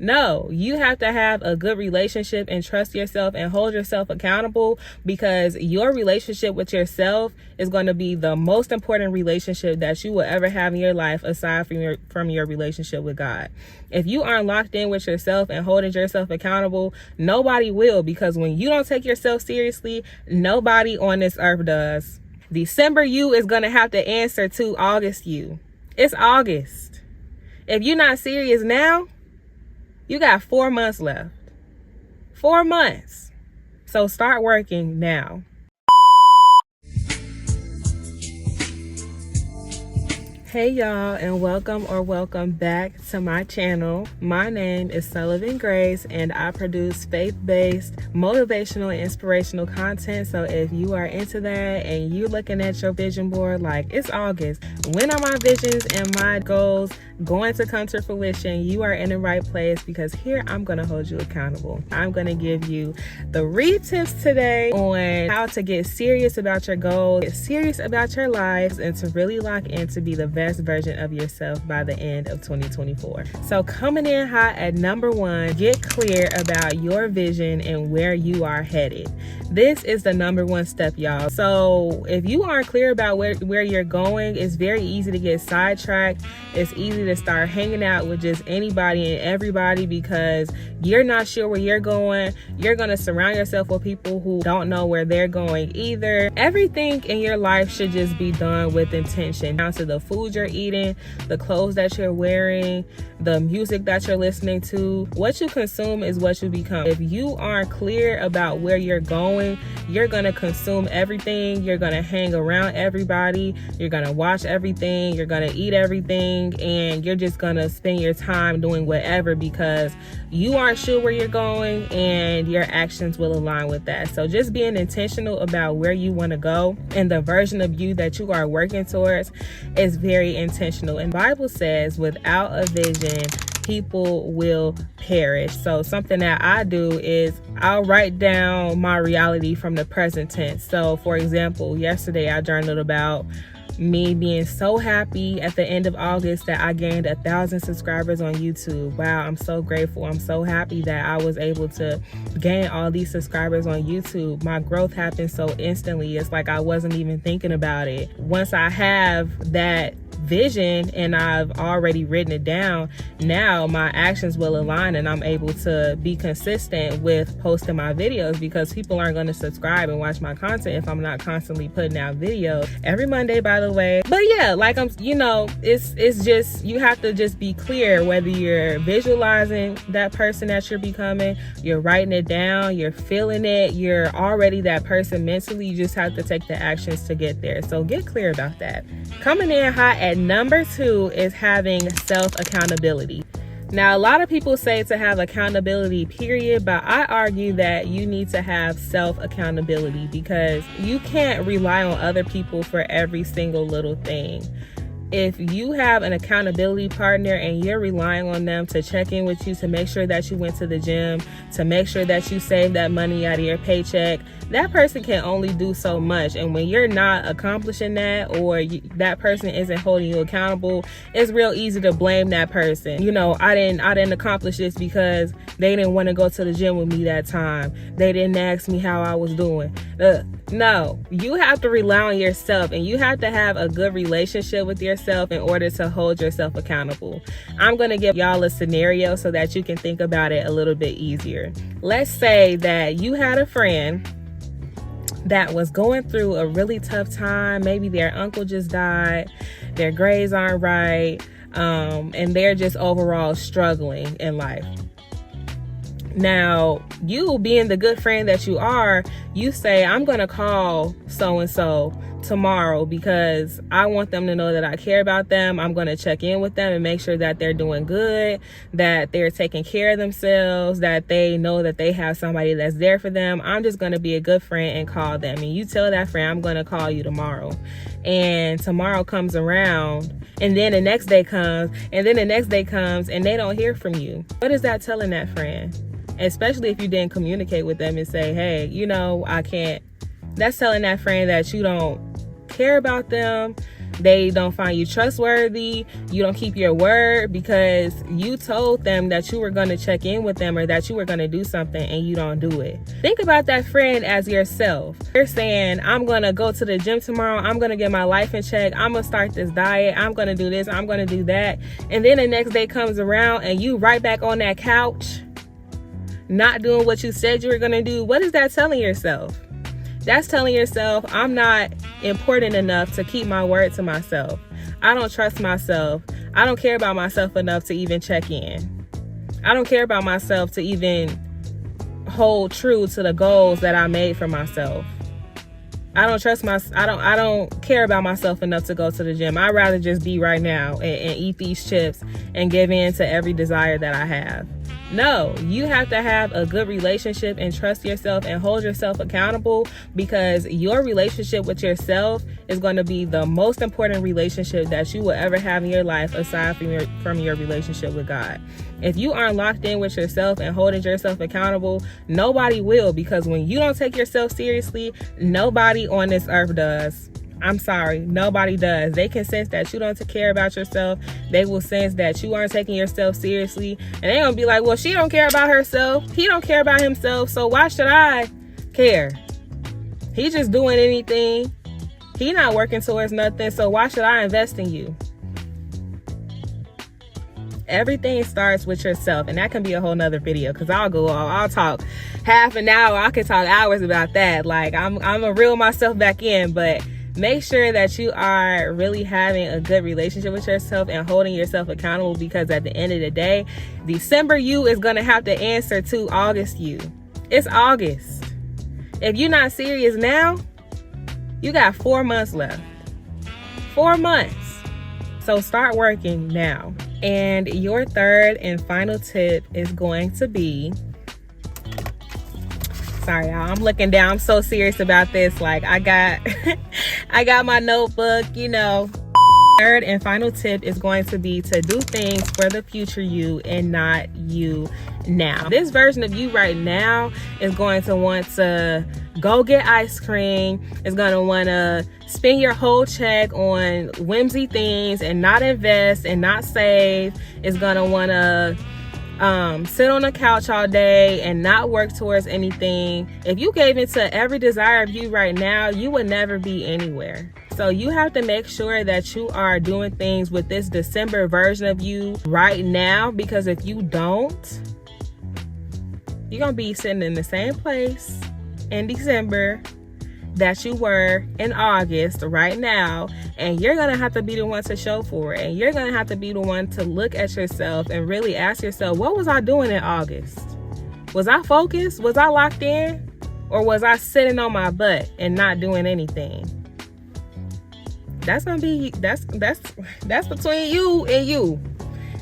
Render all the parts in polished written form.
No, you have to have a good relationship and trust yourself and hold yourself accountable, because your relationship with yourself is going to be the most important relationship that you will ever have in your life, aside from your relationship with God. If you aren't locked in with yourself and holding yourself accountable, nobody will, because when you don't take yourself seriously, nobody on this earth does. December you is going to have to answer to August you. It's August. If you're not serious now, you got 4 months left. 4 months. So start working now. Hey y'all, and welcome back to my channel. My name is Sullivan Grace, and I produce faith-based motivational and inspirational content. So if you are into that and you're looking at your vision board like, it's August, when are my visions and my goals going to come to fruition? You are in the right place, because here I'm going to hold you accountable. I'm going to give you the 3 tips today on how to get serious about your goals, get serious about your lives, and to really lock in to be the best version of yourself by the end of 2024. So coming in hot at number 1, get clear about your vision and where you are headed. This is the number 1 step, y'all. So if you aren't clear about where you're going, it's very easy to get sidetracked. It's easy to start hanging out with just anybody and everybody because you're not sure where you're going. You're going to surround yourself with people who don't know where they're going either. Everything in your life should just be done with intention, down to the food you're eating, the clothes that you're wearing, the music that you're listening to. What you consume is what you become. If you aren't clear about where you're going, you're going to consume everything. You're going to hang around everybody. You're going to watch everything. You're going to eat everything. And you're just going to spend your time doing whatever because you aren't sure where you're going, and your actions will align with that. So just being intentional about where you want to go and the version of you that you are working towards is very intentional. And the Bible says without a vision, people will perish. So something that I do is I'll write down my reality from the present tense. So for example, yesterday I journaled about me being so happy at the end of August that I gained 1,000 subscribers on YouTube. Wow, I'm so grateful. I'm so happy that I was able to gain all these subscribers on YouTube. My growth happened so instantly. It's like I wasn't even thinking about it. Once I have that vision and I've already written it down, now my actions will align and I'm able to be consistent with posting my videos, because people aren't going to subscribe and watch my content if I'm not constantly putting out videos every Monday, by the way. But yeah, like it's just, you have to just be clear whether you're visualizing that person that you're becoming, you're writing it down, you're feeling it, you're already that person mentally. You just have to take the actions to get there. So get clear about that. Coming in hot at number 2 is having self-accountability. Now, a lot of people say to have accountability, period, but I argue that you need to have self-accountability, because you can't rely on other people for every single little thing. If you have an accountability partner and you're relying on them to check in with you, to make sure that you went to the gym, to make sure that you saved that money out of your paycheck, that person can only do so much. And when you're not accomplishing that, or that person isn't holding you accountable, it's real easy to blame that person. You know, I didn't accomplish this because they didn't want to go to the gym with me that time. They didn't ask me how I was doing. No, you have to rely on yourself, and you have to have a good relationship with yourself in order to hold yourself accountable. I'm going to give y'all a scenario so that you can think about it a little bit easier. Let's say that you had a friend that was going through a really tough time. Maybe their uncle just died, their grades aren't right, and they're just overall struggling in life. Now, you being the good friend that you are, you say, I'm going to call so-and-so tomorrow because I want them to know that I care about them. I'm going to check in with them and make sure that they're doing good, that they're taking care of themselves, that they know that they have somebody that's there for them. I'm just going to be a good friend and call them. And you tell that friend, I'm going to call you tomorrow. And tomorrow comes around, and then the next day comes, and then the next day comes, and they don't hear from you. What is that telling that friend? Especially if you didn't communicate with them and say, hey, I can't. That's telling that friend that you don't care about them, They don't find you trustworthy. You don't keep your word because you told them that you were going to check in with them or that you were going to do something and you don't do it. Think about that friend as yourself. You're saying, I'm going to go to the gym tomorrow. I'm going to get my life in check. I'm going to start this diet. I'm going to do this. I'm going to do that. And then the next day comes around and you right back on that couch, not doing what you said you were going to do. What is that telling yourself? That's telling yourself, I'm not important enough to keep my word to myself. I don't trust myself. I don't care about myself enough to even check in. I don't care about myself to even hold true to the goals that I made for myself. I don't care about myself enough to go to the gym. I'd rather just be right now and eat these chips and give in to every desire that I have. No, you have to have a good relationship and trust yourself and hold yourself accountable, because your relationship with yourself is going to be the most important relationship that you will ever have in your life, aside from your relationship with God. If you aren't locked in with yourself and holding yourself accountable, nobody will, because when you don't take yourself seriously, nobody on this earth does. I'm sorry, nobody does. They can sense that you don't care about yourself. They will sense that you aren't taking yourself seriously. And they're going to be like, well, she don't care about herself. He don't care about himself. So why should I care? He just doing anything. He not working towards nothing. So why should I invest in you? Everything starts with yourself. And that can be a whole nother video, because I'll talk half an hour. I could talk hours about that. Like I'm gonna reel myself back in, but make sure that you are really having a good relationship with yourself and holding yourself accountable, because at the end of the day, December you is going to have to answer to August you. It's August. If you're not serious now, you got 4 months left. 4 months. So start working now. And your third and final tip is going to be, sorry, y'all, I'm looking down. I'm so serious about this. Like I got my notebook, you know. Third and final tip is going to be to do things for the future you and not you now. This version of you right now is going to want to go get ice cream, is going to want to spend your whole check on whimsy things and not invest and not save, is going to want to sit on the couch all day and not work towards anything. If you gave into every desire of you right now, you would never be anywhere. So you have to make sure that you are doing things with this December version of you right now, because if you don't, you're gonna be sitting in the same place in December that you were in August right now, and you're gonna have to be the one to show for it, and you're gonna have to be the one to look at yourself and really ask yourself, what was I doing in August? Was I focused? Was I locked in? Or was I sitting on my butt and not doing anything? That's gonna be that's between you and you.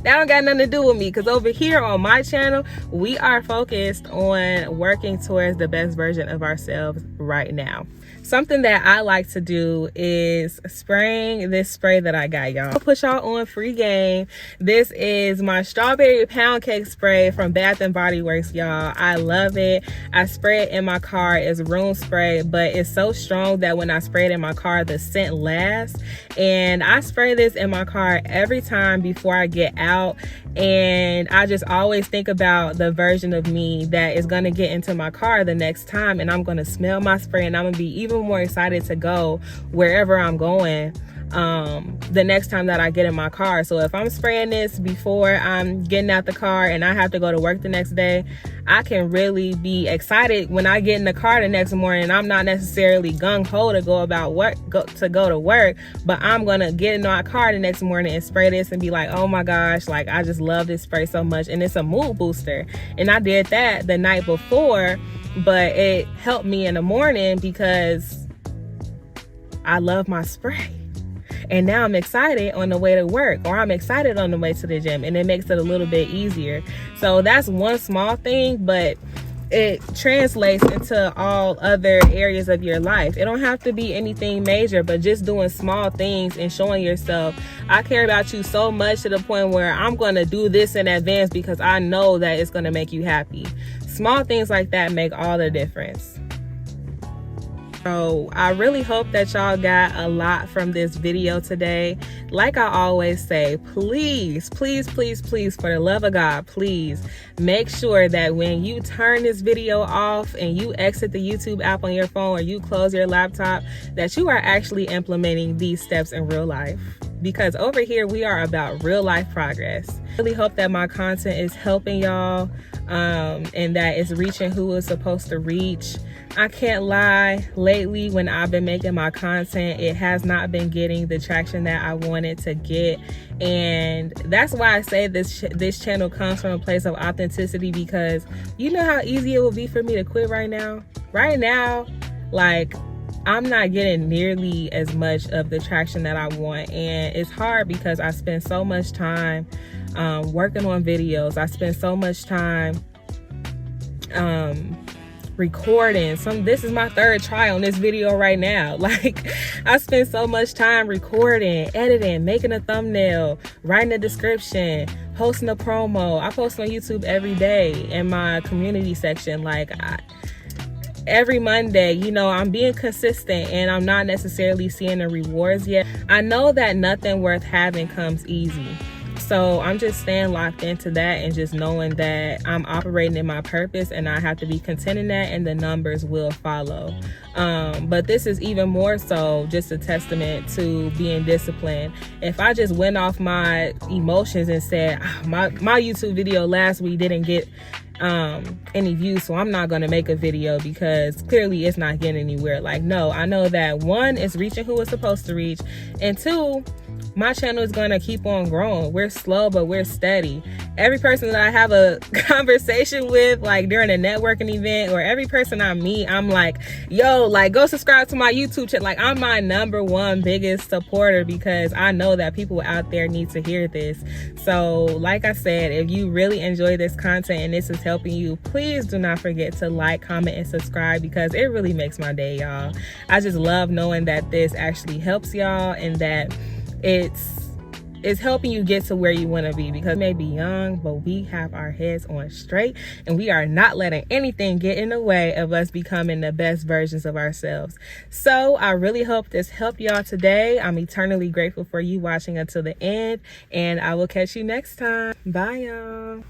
That don't got nothing to do with me, because over here on my channel, we are focused on working towards the best version of ourselves right now. Something that I like to do is spraying this spray that I got, y'all. I'll put y'all on free game. This is my strawberry pound cake spray from Bath and Body Works, y'all. I love it. I spray it in my car. It's room spray, but it's so strong that when I spray it in my car, the scent lasts. And I spray this in my car every time before I get out. And I just always think about the version of me that is going to get into my car the next time, and I'm going to smell my spray, and I'm going to be even more excited to go wherever I'm going the next time that I get in my car. So if I'm spraying this before I'm getting out the car and I have to go to work the next day, I can really be excited when I get in the car the next morning. I'm not necessarily gung-ho to go to work, but I'm gonna get in my car the next morning and spray this and be like, oh my gosh, like I just love this spray so much. And it's a mood booster. And I did that the night before, but it helped me in the morning because I love my spray. And now I'm excited on the way to work, or I'm excited on the way to the gym, and it makes it a little bit easier. So that's one small thing, but it translates into all other areas of your life. It don't have to be anything major, but just doing small things and showing yourself, I care about you so much to the point where I'm going to do this in advance because I know that it's going to make you happy. Small things like that make all the difference. So I really hope that y'all got a lot from this video today. Like I always say, please, please, please, please, for the love of God, please make sure that when you turn this video off and you exit the YouTube app on your phone or you close your laptop, that you are actually implementing these steps in real life. Because over here, we are about real life progress. I really hope that my content is helping y'all and that it's reaching who it's supposed to reach. I can't lie, lately when I've been making my content, it has not been getting the traction that I wanted to get. And that's why I say this channel comes from a place of authenticity, because you know how easy it would be for me to quit right now? Right now, like, I'm not getting nearly as much of the traction that I want, and it's hard because I spend so much time working on videos. I spend so much time recording. This is my third try on this video right now. Like, I spend so much time recording, editing, making a thumbnail, writing a description, posting a promo. I post on YouTube every day in my community section. Like, every Monday, you know, I'm being consistent and I'm not necessarily seeing the rewards yet. I know that nothing worth having comes easy. So I'm just staying locked into that and just knowing that I'm operating in my purpose and I have to be content in that, and the numbers will follow. But this is even more so just a testament to being disciplined. If I just went off my emotions and said, my YouTube video last week didn't get any views, so I'm not gonna make a video because clearly it's not getting anywhere. Like, no, I know that one, is reaching who it's supposed to reach, and two, my channel is gonna keep on growing. We're slow, but we're steady. Every person that I have a conversation with, like during a networking event, or every person I meet, I'm like, yo, like, go subscribe to my YouTube channel. Like, I'm my #1 biggest supporter because I know that people out there need to hear this. So like I said, if you really enjoy this content and this is helping you, please do not forget to like, comment, and subscribe, because it really makes my day, y'all. I just love knowing that this actually helps y'all and that it's helping you get to where you want to be, because we may be young, but we have our heads on straight and we are not letting anything get in the way of us becoming the best versions of ourselves. So I really hope this helped y'all today. I'm eternally grateful for you watching until the end, and I will catch you next time. Bye, y'all.